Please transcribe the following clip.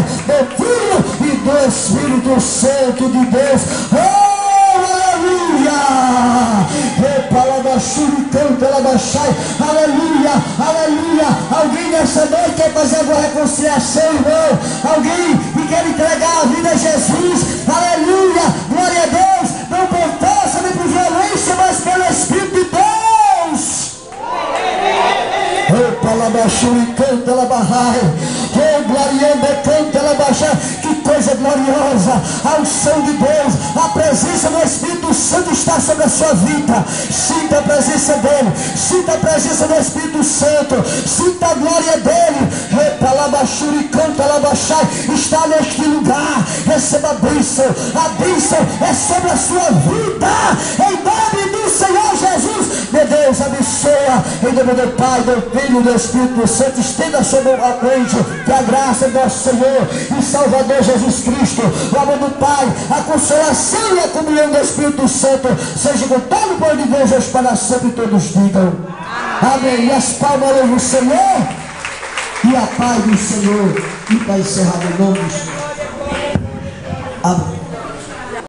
Pai, do Filho e do Espírito Santo de Deus. Aleluia! Aleluia, aleluia. Alguém nessa noite quer fazer uma reconciliação, irmão? Alguém que quer entregar a vida a Jesus? Aleluia, glória a Deus. Não por força nem por violência, mas pelo Espírito de Deus. Que coisa gloriosa! A unção de Deus, a presença do Espírito Santo está sobre a sua vida. Sinta a presença dele, sinta a presença do Espírito Santo, sinta a glória dele. Está neste lugar. Receba a bênção é sobre a sua vida, em nome do Senhor Jesus. Meu Deus, abençoa em nome do Pai, do Filho e do Espírito Santo. Estenda sobre o amante, que a graça do nosso Senhor e Salvador Jesus Cristo, o amor do Pai, a consolação e a comunhão do Espírito Santo seja com todo o povo de Deus hoje para sempre. Todos digam amém. E as palmas do Senhor e a paz do Senhor. E para encerrar em nome do Senhor. Amém.